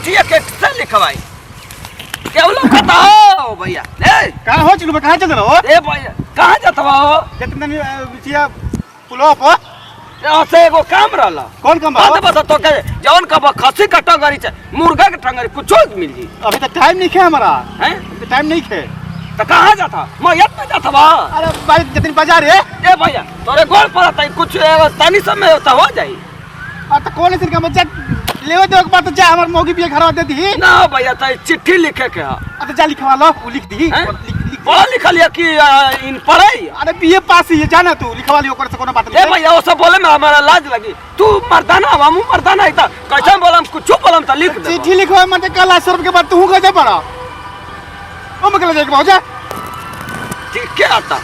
चिट्ठी के से लिखवाई केहू लोग बताओ भैया ए कहां हो चिलू कहां चल रहो ए भैया कहां जात हो कितना बिचिया पुलो पर से एगो काम रहला कौन काम बात बता तो के जौन का खसी का टंगरी छै मुर्गा के टंगरी कुछो मिल जी अभी तो टाइम नहीं है हमारा हैं अभी टाइम नहीं है तो कहां जाता मयत में जाता बा अरे भाई कितनी बाजार है ए भैया तोरे गोल पड़ता है कुछ तनी समय होता हो जाई और तो कौन इनका बच्चा लेवे दे एक बार तो जा हमर मौगी बिया घर दे दी ना भैया त चिट्ठी लिखे के अब जा लिखवा लो वो लिख दी पढ़ा लिखा लिया कि इन पढ़ाई अरे बीए पास ही है जाना तू लिखवा लियो कर से कोनो बात ए भैया वो सब बोले में हमारा लाज लगी तू मर्दाना हम मर्दाना है त कैसे बोलम कुछ बोलम त लिख दे चिट्ठी लिखवा मत कल 10 के बाद तू गजे पड़ा ओ मकल जाके पहुंचा ठीक है आता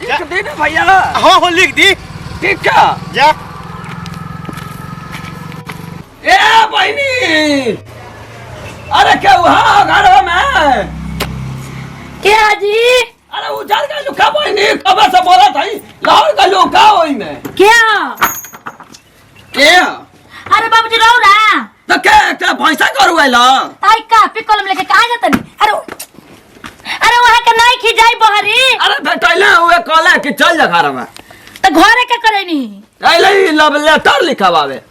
लिख दे ना भैया हो लिख दी ठीक है जा ए बहनी अरे क्या हुआ घर में क्या जी अरे उजड़ गए लुका बहनी कब से बोला था लाहौर का लुका होई में क्या क्या अरे बाबूजी रहो ना तो क्या पैसा करवाइला आई कापी कलम लेके कहां जात नहीं अरे वहां के नहीं खिजाई बहरी अरे भेटैले हुए कहले कि चल जा घर में तो घरे का करे नहीं आइले लव लेटर लिखवावे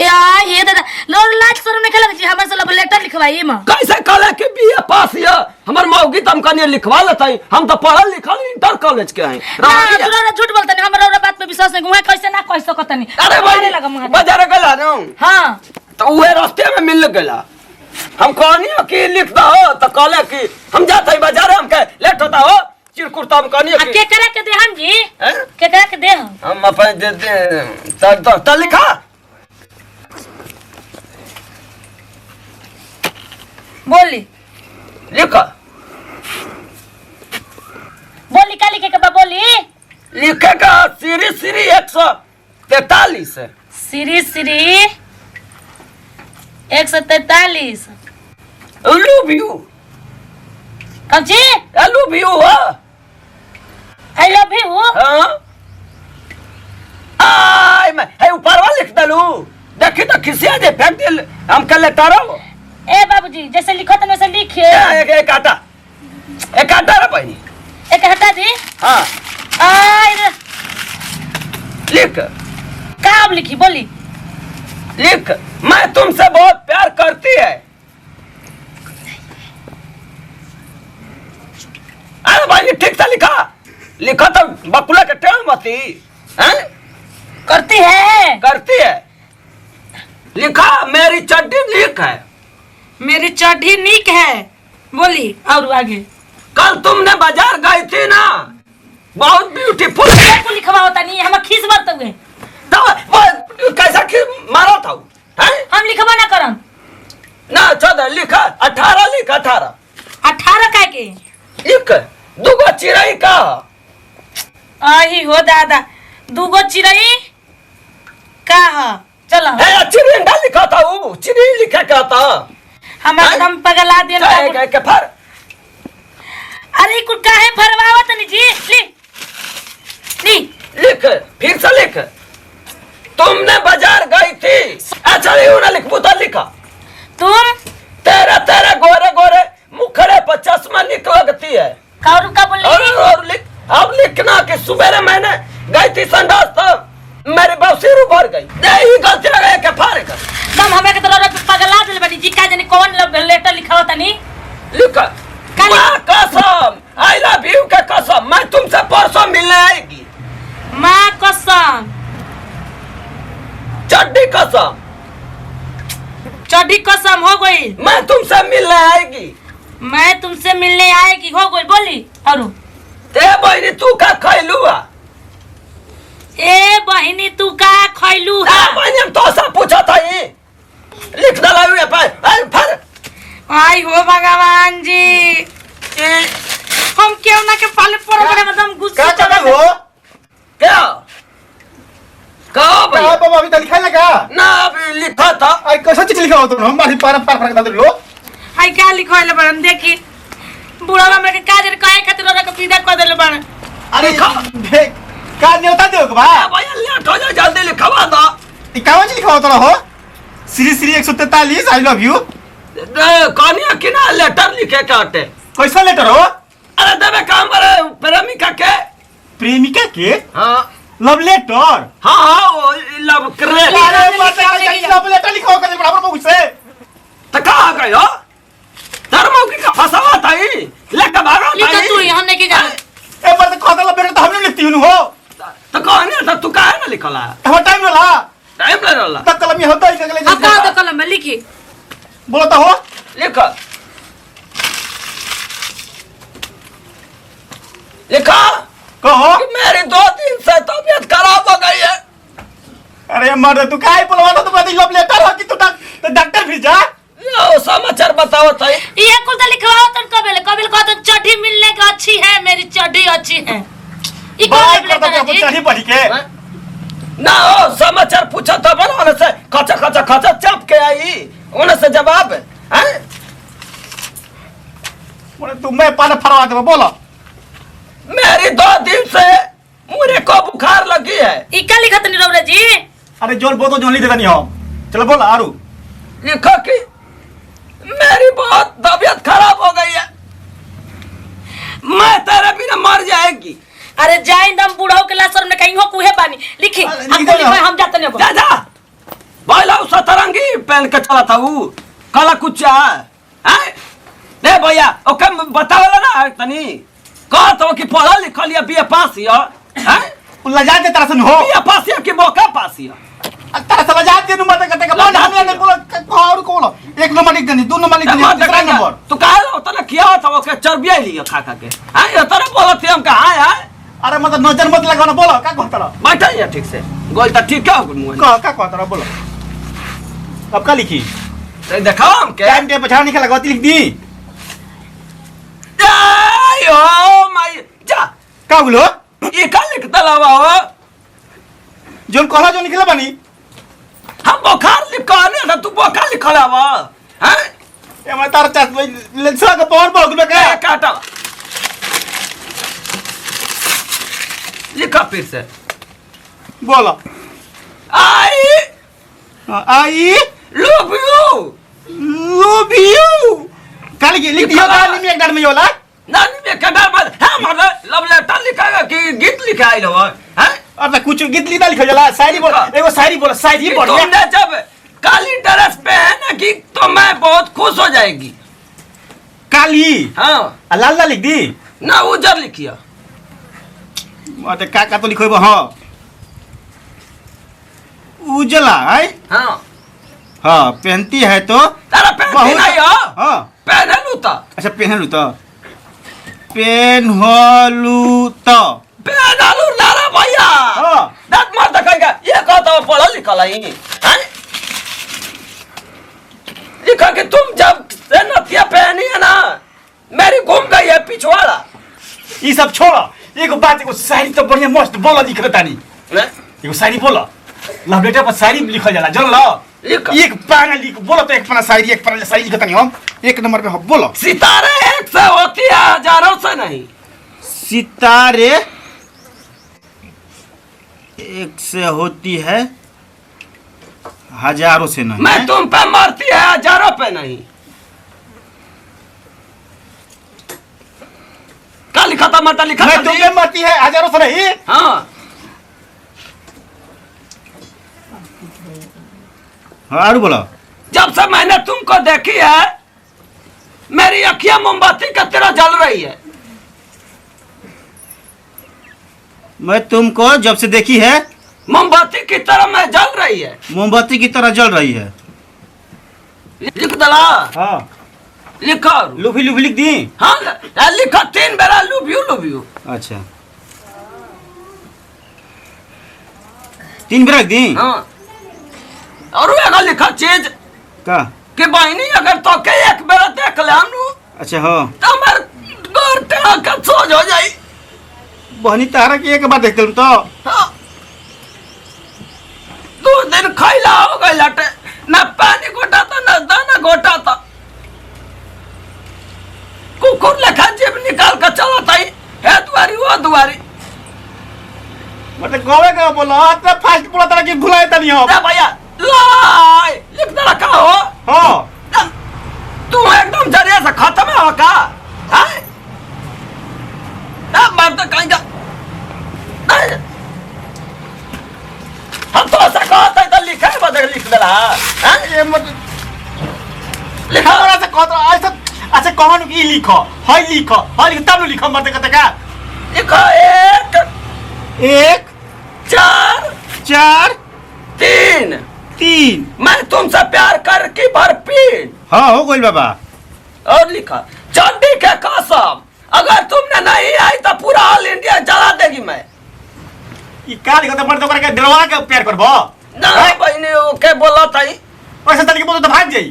यार ये दादा लोग लाज शर्म नहीं खेला जी हमर से लव लेटर लिखवाई में कैसे कहले कि बीए पास है हमर मौगी तम कने लिखवा लेतै हम तो पढ़ल लिखल इंटर कॉलेज के हैं ना झूठ बोलता नहीं हमरा और बात पे विश्वास नहीं हुआ कैसे ना कह सकत नहीं अरे भाई लगा मुंह बाजार गला न हां तो उहे रास्ते में मिल गेला हम कहनी कि लिख दो तो कहले कि हम जाते हैं बाजार हम के लेट होता हो चिरकुर्ता हम कहनी कि के करा के दे हम जी के करा के दे हम अपन दे दे तो लिखा बोली लिखा बोली का लिखे के बा बोली लिखेगा सीरी सीरी 143 है श्री श्री 143 लव यू कौन जी love you I love you हां आई मैं है ऊपर वाला लिख दलू देखी तो खिसिया जे फेंक दिल हम कल लेटर हो ए बाबूजी जैसे लिखो तो वैसे लिखे एक आटा रे बहनी एक हटा दी हाँ आई लिख का अब लिखी बोली लिख मैं तुमसे बहुत प्यार करती है अरे भाई ठीक से लिखा लिखो तो बकुला के टेढ़ मती हैं करती है लिखा मेरी चड्डी लीक है मेरी चड्ढी नीक है बोली और आगे कल तुमने बाजार गई थी ना बहुत ब्यूटीफुल को लिखवा होता नहीं हम खीस मरते हुए तो वो कैसा मारा था हैं हम लिखवा ना करम ना 14 लिखा 18 लिख 18 का के एक दुगो चिड़ै का आही हो दादा दूगो चिड़ई का ह चलो है चिड़िया लिखा था वो चिड़ै लिखा क्या था हम एकदम पगला दिए के फर अरे कुल काहे फरवावत नहीं जी ली लिख फिर से लिख तुमने बाजार गई थी अच्छा ये ना लिख बुता लिखा तुम तेरा गोरे गोरे मुखड़े पर चश्मा लिख लगती है और का बोली और लिख अब लिखना कि सुबह मैंने गई थी संडास तो मेरी बौसीर उभर गई नहीं गलती लगा के फाड़ कर तुम हमें के तरह पगला दिल बनी जी का जाने कौन लेटर लिखा होता नहीं लिखा माँ कसम आई लव यू के कसम मैं तुमसे परसों मिलने आएगी माँ कसम चड्डी कसम चड्डी कसम हो गई मैं तुमसे मिलने आएगी मैं तुमसे मिलने आएगी हो गई बोली और ते बहनी तू का खैलू ए बहिनी तू का खैलू है बहनी हम तो सब पूछा था ये लिख डाला हुए पर आई हो भगवान जी हम क्यों ना के पाले पर एकदम गुस्सा क्या कर हो क्या कहो क्या बाबा अभी तो लिखा लगा ना अभी लिखा था आई कैसा चिट्ठी लिखा हो तुम हम बारी पार पार डाल लो आई क्या लिखा है बड़न देखी बुढ़ा हमरा के काजर काहे खातिर ओरा के विदा कर देले बड़न अरे का न्योता दे बा भैया लेट हो जा जल्दी लिखवा दो ई कावन लिखा हो तो हो श्री श्री 143 आई लव यू कहानिया कि ना लेटर लिखे के हटे। कैसा लेटर हो? अरे देवे काम करे प्रेमिका के। प्रेमिका के? हाँ लव लेटर? हाँ वो लव करे। अरे मत लव लेटर लिखो कर बराबर बहुत से। तो कहाँ गए हो? धर्मों की का फसावा था ही लेकर भागा लिखा तू ही हमने की जान। ए पर तो खाता लव लेटर तो हमने लिखती हूँ हो। तो कहानी था तू काहे ना लिखला? हमारा टाइम ना ला। टाइम ले रहा। तब कलम ये होता है कि अब कहाँ तो कलम में लिखी। बोलो तो हो। लिखा लिखा कहो। कि मेरी 2 दिन से तबीयत खराब हो गई है। अरे मर्द तू काहे बोलवाता तू कहती लव लेटर हो कि तू डॉक्टर भी जा। यो समाचार बताओ तो ये कुल तो लिखवाओ तो कबिल को तो चड्ढी मिलने का अच्छी है, मेरी चड्ढी अच्छी है। ये कौन बात लेटर करता है है जी? चढ़ी पढ़ी के। ना हो समाचार पूछा तो बना से खचा चाप के आई उन्हें से जवाब है। बोले तू मैं पाना फरवा दे बोलो। मेरी 2 दिन से मुझे को बुखार लगी है। ये क्या लिखा तनी रवरे जी? अरे जोन बोल जोन लिख देता नहीं हो। चलो बोल आरू। लिखा कि मेरी बहुत तबीयत खराब हो गई है, मैं तेरे बिना मर जाएगी। अरे जाए दम बूढ़ाओ के लासर में कहीं हो कुहे पानी लिखी। हमको लिखा हम जाते नहीं। जा जा बोला उस तरंगी पहन के चला था वो काला कुच्चा है। नहीं भैया ओके बतावला ना तनी कहा तो कि पढ़ा लिखा लिया बीए पास हिया हैं। लजा दे तरह से हो। बीए पास हिया कि मौका पास हिया। तरह से लजा दे नंबर कते का बोल हमने नहीं बोलो और बोलो। 1 नंबर लिख देनी 2 नंबर लिख देनी 3 नंबर। तू काहे होता ना किया था ओके चर्बिया लिया खा के हैं। ये तरह बोलत हम कहां है। अरे मतलब नजर मत लगाना बोलो का कहता रहा। बैठा है ठीक से गोल तो ठीक है मुंह का कहता रहा बोलो। अब का लिखी? दिखाओ हम के टाइम टेबल पछाड़ निकल लगाती लिख दी। ओ माय जा का बोलो? ये का लिख दलावा हो जोन कहला जो निकला बनी। हम बुखार लिखने था तू बुखार लिखलावा हैं। ए मैं तार चास लेंसा का पावर बोल के क्या काटा लिखा फिर से बोलो। आई लव यू कल लिख दिया का नहीं एक डर में होला। नानी में कटार पर है मतलब लव लेटर लिखाएगा कि गीत लिखाई लो हैं। अब कुछ गीत लिखा लिखा जाला शायरी बोल एगो शायरी बोल शायरी बोल। तुमने जब काली ड्रेस पहने की तो मैं बहुत खुश हो जाएगी। काली हाँ लाल लाल लिख दी ना उजर लिखिया। अरे का तो लिखो हां उजला है। हाँ हाँ पहनती है तो तारा पहनती नहीं हो। हाँ पहने लू तो अच्छा पहनलू तो लारा भैया हाँ दांत मार देखेगा ये कहता हो पढ़ा लिखा नहीं हैं। लिखा कि तुम जब से नथिया पहनी है ना मेरी घूम गई है पिछवाड़ा। ये सब छोड़ो एगो बात एगो शायरी तो बढ़िया मस्त बोला लिख देता नहीं। एगो शायरी बोलो लव लेटर पर शायरी लिखल जाला जन लो। एक पाना लिख बोलो तो एक पाना शायरी एक पाना शायरी लिखता नहीं हम 1 नंबर पे हम बोलो। सितारे 1 से होती है हजारों से नहीं। सितारे 1 से होती है हजारों से नहीं। मैं तुम पे मरती है हजारों पे नहीं। क्या लिखा था मरता लिखा मैं था तुम नहीं? पे मरती है हजारों से नहीं। हाँ हाँ और बोलो। जब से मैंने तुमको देखी है मेरी अखियां मोमबत्ती की तरह जल रही है। मैं तुमको जब से देखी है मोमबत्ती की तरह मैं जल रही है। मोमबत्ती की तरह जल रही है। लिख दला हाँ लिखा लुफी लुफी लिख दी। हाँ लिखा 3 बेरा लव यू। अच्छा 3 बेरा लिख दी। हाँ और वो लिखा चीज का कि बहनी अगर तो के एक बेरा देख ले हम अच्छा हाँ तो हमारे घर टेढ़ा का सोच हो जाई। बहनी तारा की एक बार देखते तो हाँ 2 दिन खैला हो गई लटे न पानी घोटा था न दाना घोटा था। कुकुर लेखा जेब निकाल कर चला था है दुआरी वो दुआरी। मतलब गोवे का बोला तो फास्ट बोला तारा की भुलाए तनी हो। भैया लाई लिख दे रखा हो। हाँ कहन की लिख है लिख तब लिख मत कहते का लिखो 1 4 4 3 3 मैं तुमसे प्यार करके भरपूर। हाँ हो गई बाबा। और लिखा चंडी के कसम अगर तुमने नहीं आई तो पूरा ऑल इंडिया जला देगी मैं। ई का लिखो तो मर्द ओकरा के दिलवा के प्यार करबो ना बहनी ओके बोला था वैसे तरीके बोल तो भाग जाई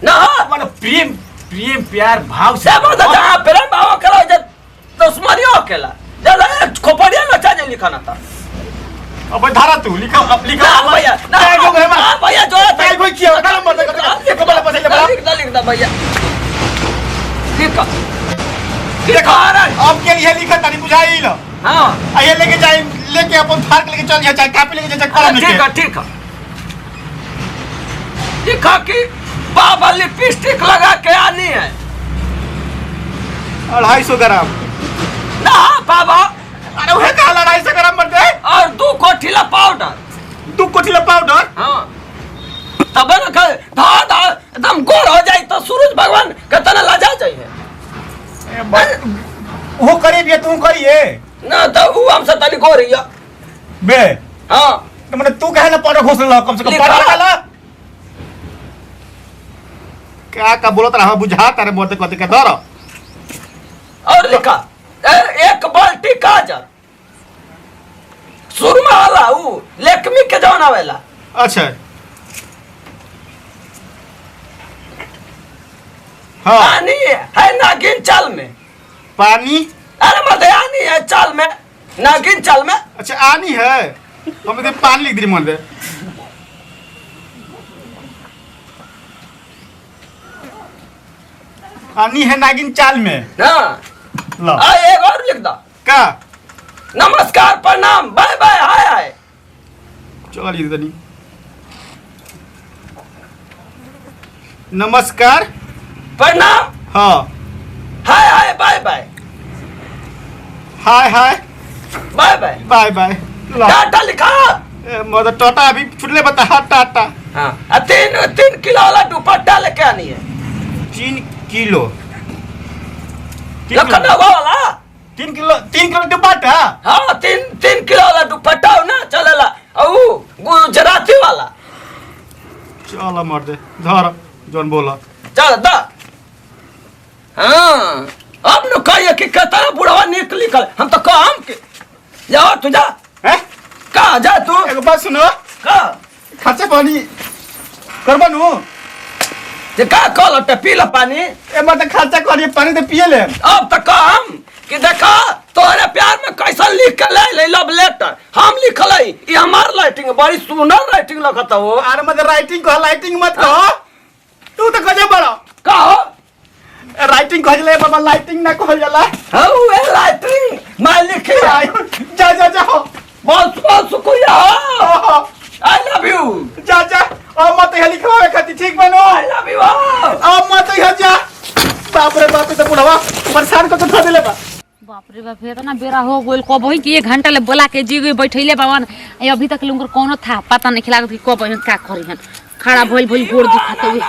ना मतलब प्रेम प्रेम प्यार भाव से बोल तो जहां प्रेम भाव करा जे दुश्मनी हो केला जला खोपड़िया नचा जे लिखाना था। अब धारा तू लिखो अब लिखो भैया ना भैया जोड़ा था कोई किया ना मर्द लिखो वाला पैसे ले बड़ा लिख दा भैया लिखो लिखो अब के लिए लिखा तारी बुझाई लो। हां आइए लेके जाए लेके अपन फाड़ लेके चल जाए कापी लेके जाए कलम लेके ठीक है लिखा कि बाबा लिपस्टिक लगा के आनी है 250 ग्राम ना बाबा अरे वह का 250 ग्राम मत दे और 2 कोठिला पाउडर 2 कोठिला पाउडर। हाँ तब न धा धा एकदम गोर हो जाए तो सूरज भगवान कितना लजा चाहिए वो करिए तू करिए ना तो वो हमसे तनी गोर है बे। हाँ तो मैंने तू कहे ना पाउडर घोष ला कम से कम पाउडर लगा ला क्या का बोलत रहा बुझा तारे बोलते कहते के दर और लिखा एक बाल्टी काजल सुरमा वाला वो लेकमी के जमाना वाला। अच्छा हाँ पानी है नागिन चाल में पानी अरे मध्यानी है चाल में नागिन चाल में। अच्छा आनी है हम इधर पानी लिख दी मन दे आनी है नागिन चाल में हाँ ला एक और लिख दो का नमस्कार प्रणाम बाय बाय हाय हाय चल लिख दनी नमस्कार प्रणाम हाँ hi hi bye bye hi hi bye bye bye bye ला टाटा लिखा मतलब टाटा अभी फुटले बता टाटा। हाँ 3 किलो वाला दुपट्टा लेके आनी है 3 किलो लखनऊ वाला 3 किलो दुपट्टा। हाँ 3 किलो वाला दुपट्टा हो ना चलेला औ गुजराती वाला चल मर दे धर जोन बोला चल दा। हाँ अब न कहिए कि कितना बुढ़वा निक लिखल हम तो काम के जाओ तू जा हैं कहाँ जा तू एगो बात सुनो का खर्चा पानी करबनु जे का कल टे पी ला पानी ए मत खर्चा करिए पानी तो पिए ले अब तक हम कि देखा तोहरे प्यार में कैसा लिख के ले लव लेटर हम लिखल है ये हमार राइटिंग बड़ी सुंदर राइटिंग लगता हो। अरे मत राइटिंग को लाइटिंग मत कहो तू तो कजे बड़ा कहो राइटिंग कहले बाबा लाइटिंग ना कहल जाला हां वे राइटिंग मैं लिखे जा जा जा बस बस कोई आई लव यू जा जा अब मत ये लिखवावे खाती ठीक बनो आई लव यू अब मत ये जा बाप रे बाप तो बुढ़वा परेशान को तो ठा देले बा बाप रे बाप इतना बेरा हो गेल कब होई कि 1 घंटा ले बोला के जी बैठैले बावन अभी तक लोग कोनो था पता नहीं खिला कि कब होई का करी हन खड़ा भइल भइल गोड़ दिखाते हुए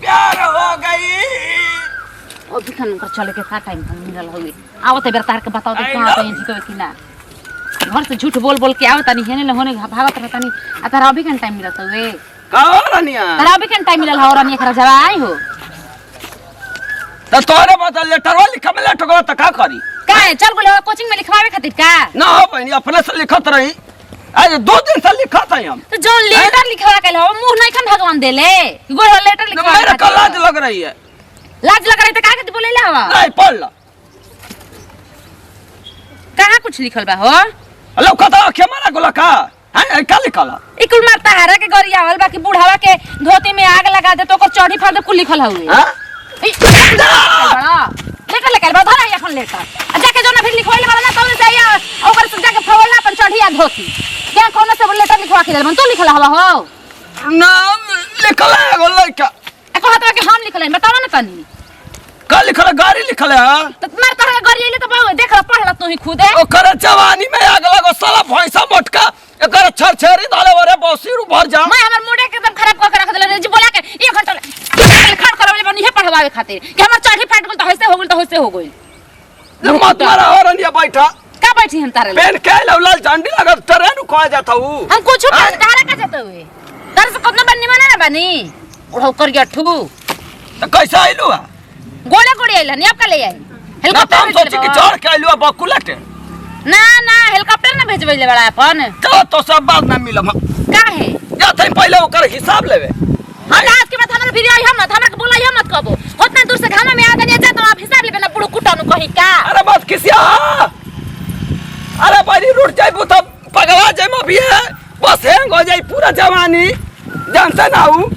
प्यार हो गई अभी खन कर चले के का टाइम मिलल होई आवत बेर तार के बताओ तो कहां पे जी कि ना घर से झूठ बोल बोल के आवत नहीं हेने होने भागत रहता नहीं आ तारा अभी कन टाइम मिलत हुए का रनिया तारा अभी कन टाइम मिलल हो रनिया खरा जवाई हो तो तोरे बदल लेटर वाली लिखा में लेटर तो का करी का है चल बोले कोचिंग में लिखवावे खातिर का ना हो बहनी अपने से लिखत रही आज 2 दिन से लिखत है हम तो जो लेटर लिखवा के हो मुंह नहीं खन भगवान देले गो लेटर लिखवा मेरे को लाज लग रही है लाज लग रही तो का के बोले ले हवा नहीं पढ़ ला कहां कुछ लिखल बा हो लो कता के मारा गोला का है का लिखला ई कुल मारता हरा के गरिया हल बाकी बुढ़ावा के धोती में आग लगा दे तो ओकर चढ़ी फाड़ दे कुल लिखल हउए हां बड़ा लेटर लेकर बा धरा এখন लेटर आ जाके जो ना फिर लिखवाइले वाला ना तौले से आया ओकर से जाके फवला अपन चढ़ी आ धोती क्या कोनो से लेटर लिखवा के देबन तू लिखला हवा हो नाम लिखला है गोला का एको हाथ के हम लिखले बताओ ना तनी का लिखला गाड़ी लिखला है तो मार तरह गरिया ले तो देख रहा पढ़ला तू ही खुद है ओकर जवानी में आग लगो साला भैंसा मोटका एकर छरछरी डाले वरे बौसी रु भर जा मैं हमर मूड एकदम खराब कर के रख देले जी बोला के 1 घंटा खड़ करबले बनी है पढ़वा बतावे खातिर कि हमर चढ़ी फाट गेल त होइसे हो गेल त होइसे हो गेल मत मारा और अंडिया बैठा का बैठी हम तारे पेन के लाल झंडी लगा ट्रेन कह जाता हूं हम कुछ तारा का जाते हुए तार से कतना बन्नी मना ना बनी उड़ो कर गया ठू तो कैसे आइलू गोले गोड़ी आइला नहीं आपका ले आई हेलीकॉप्टर हम सोची कि चढ़ के आइलू बकुलट ना ना हेलीकॉप्टर ना भेजबैले बड़ा अपन तो सब बात ना मिलम का है या थे पहले ओकर हिसाब लेवे हम आज के बाद हमरा वीडियो आई हम हमरा के बोलाई मत कबो उतना दूर से घामा में आ गनी जा तो आप हिसाब लेबे ना बुड़ू कुटानु कहि का अरे बस किसिया अरे बड़ी रूट जाइबू तो पगला जाइम अभी बस हैंग हो जाई पूरा जवानी जानते ना हूँ